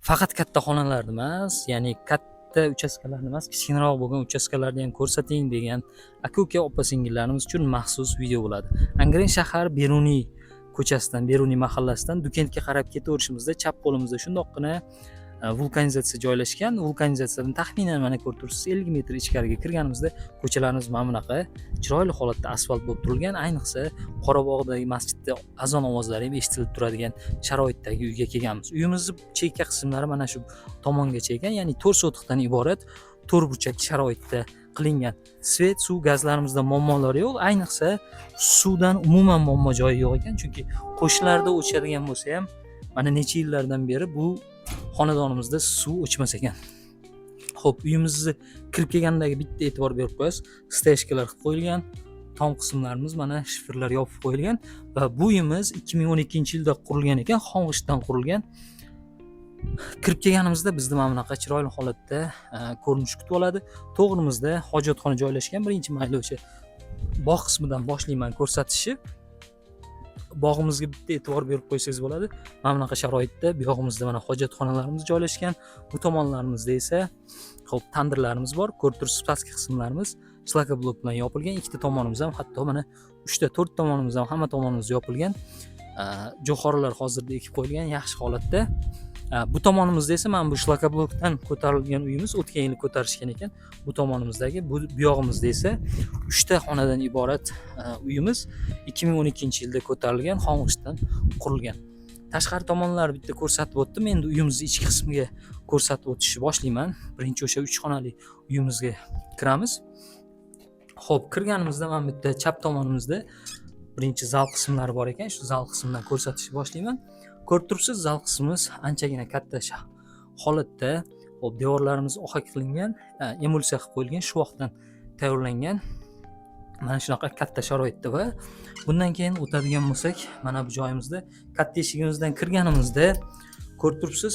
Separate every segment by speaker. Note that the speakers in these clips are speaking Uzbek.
Speaker 1: Faqat katta xonalarni emas, ya'ni katta uchastkalarni emas, kichikroq bo'lgan uchastkalarni ham ko'rsating degan aka-uka, opa-singillarimiz uchun maxsus video bo'ladi. Angren shahar Beruniy ko'chasidan, Beruniy mahallasidan Dukentga qarab ketaverishimizda chap qo'limizda shundoqqina vulkanizatsiya joylashgan. Vulkanizatsiyadan taxminan mana ko'rib turibsiz 50 metr ichkariga kirganimizda ko'chalarimiz mana bunaqa chiroyli holatda asfalt bo'lib turilgan. Ayniqsa Qorabog'dagi masjidda azon ovozlari ham eshitilib turadigan sharoitdagi uyga kelganmiz. Uyimizni chekka qismlari mana shu tomongacha ekan, ya'ni 4 sotixdan iborat to'rtburchak sharoitda qilingan. Svet, suv, gazlarimizda muammolar yo'q. Ayniqsa suvdan umuman muammo joyi yo'q ekan, chunki qo'shnilarda o'chadigan bo'lsa ham mana necha yillardan beri bu xonadonimizda suv o'chmas ekan. Xo'p, uyimizni kirib kelgandagi bitta e'tibor berib qo'yasiz. Steshkalar qilib qo'yilgan. Tom qismlarimiz mana shifrlar yopib qo'yilgan va bu uyimiz 2012-yilda qurilgan ekan, xong'ishdan qurilgan. Kirib kelganimizda bizni mana bunaqa chiroyli holatda ko'rinish kutib oladi. To'g'rimizda hojatxona joylashgan. Birinchi mayli o'sha bog' qismidan boshlayman ko'rsatishni. Bog'imizga bitta e'tibor berib qo'ysangiz bo'ladi. Mana bunaqa sharoitda bu yog'imizda mana hojatxonalarimiz joylashgan. Bu tomonlarimizda esa xo'p, tandirlarimiz bor. Ko'rib turibsiz, pastki qismlarimiz shlakoblok bilan yopilgan. Ikkita tomonimiz ham, hatto mana 3 ta 4 tomonimiz ham hamma tomonimiz yopilgan. Jo'xorilar hozirda ekib qo'yilgan, yaxshi holatda. Bu tomonimizda esa mana bu shlakoblokdan ko'tarilgan uyimiz o'tgan yili ko'tarishgan ekan. Bu tomonimizdagi, bu yog'imizda esa 3 ta xonadan iborat uyimiz 2012-yilda ko'tarilgan, xong'ishdan qurilgan. Tashqari tomonlari bitta ko'rsatib o'tdim. Endi uyimizning ichki qismiga ko'rsatib o'tishni boshlayman. Birinchi o'sha 3 xonali uyimizga kiramiz. Xo'p, kirganimizda mana bitta chap tomonimizda birinchi zal qismlari bor ekan. Shu zal qismidan ko'rsatishni boshlayman. Ko'rib turibsiz, zal qismimiz anchagina katta holatda. Xo'p, devorlarimiz ohak qilingan, emulsiya qilib qo'yilgan, shuvoqdan tayyorlangan. Mana shunaqa katta sharoitda va bundan keyin o'tadigan bo'lsak, mana bu joyimizda katta eshigimizdan kirganimizda ko'rib turibsiz,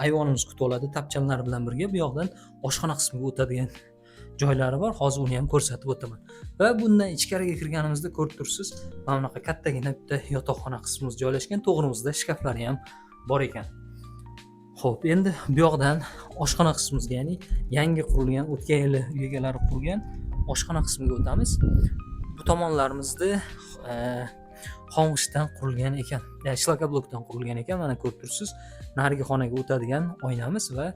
Speaker 1: ayvonimiz kutib oladi tapchanlar bilan birga. Bu yoqdan oshxona qismiga o'tadigan joylari bor. Hozir uni ham ko'rsatib o'taman. Va bundan ichkariga kirganimizda ko'rib turibsiz, mana bunaqa kattagina bitta yotoqxona qismimiz joylashgan. To'g'rimizda shkaflari ham bor ekan. Xo'p, endi bu yoqdan oshxona qismimizga, ya'ni yangi qurilgan, o'tgan yili uy egalari qurgan oshxona qismiga o'tamiz. Bu tomonlarimizda xong'ishdan qurilgan ekan, ya'ni shlakoblokdan qurilgan ekan. Mana ko'rib turibsiz, narigi xonaga o'tadigan oynamiz va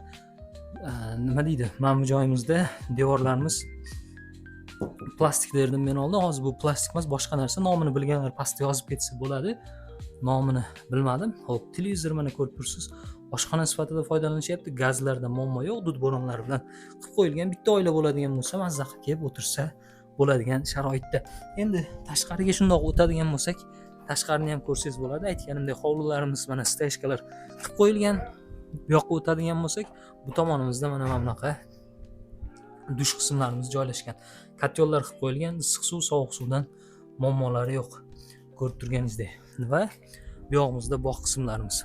Speaker 1: nima deydi? Mana bu joyimizda devorlarimiz plastik derdim men oldin. Hozir bu plastik emas, boshqa narsa. Nomini bilganlar pastga yozib ketsa bo'ladi. Nomini bilmadim. Xo'p, televizor mana ko'rib turibsiz. Oshxona sifatida foydalanishyapti. Gazlarda muammo yo'q, dud bo'ronlar bilan qilib qo'yilgan. Bitta oila bo'ladigan bo'lsa, mazza qilib kelib o'tirsa bo'ladigan sharoitda. Endi tashqariga shundoq o'tadigan bo'lsak, tashqarini ham ko'rsangiz bo'ladi. Aytganimdek, hovlilarimiz mana steshkalar qilib qo'yilgan. Bu yoqqa o'tadigan bo'lsak, bu tomonimizda mana bunaqa dush qismlarimiz joylashgan. Katyollar qilib qo'yilgan, issiq suv, sovuq suvdan muammolari yo'q. Ko'rib turganingizdek. Va bu yog'imizda bog' qismlarimiz.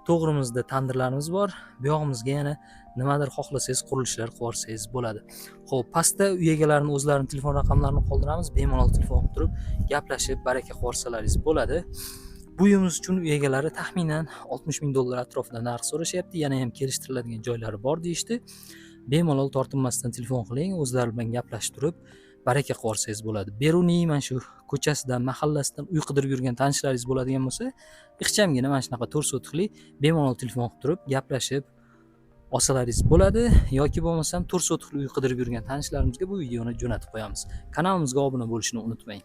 Speaker 1: To'g'rimizda tandirlarimiz bor. Bu yog'imizga yana nimadir xohlasangiz qurilishlar qilib olsangiz bo'ladi. Xo'p, pastda uy egalarining o'zlarining telefon raqamlarini qoldiramiz. Bemalol telefon qilib turib, gaplashib, baraka qilib olsalaringiz bo'ladi. Bu uyimiz uchun uy egalari taxminan $60,000 atrofida narx so'rashyapti. Yana ham kelishtiriladigan joylari bor deyishdi. Bemalol tortinmasdan telefon qiling, o'zlari bilan gaplashib turib, baraka qilib olsangiz bo'ladi. Beruniy mana shu ko'chasidan, mahallasidan uy qidirib yurgan tanishlaringiz bo'ladigan bo'lsa, ixchamgina mana shunaqa 4 sotixli bemalol telefon qilib turib, gaplashib olsalaringiz bo'ladi. Yoki bo'lmasam 4 sotixli uy qidirib yurgan tanishlarimizga bu videoni jo'natib qo'yamiz. Kanalimizga obuna bo'lishni unutmang.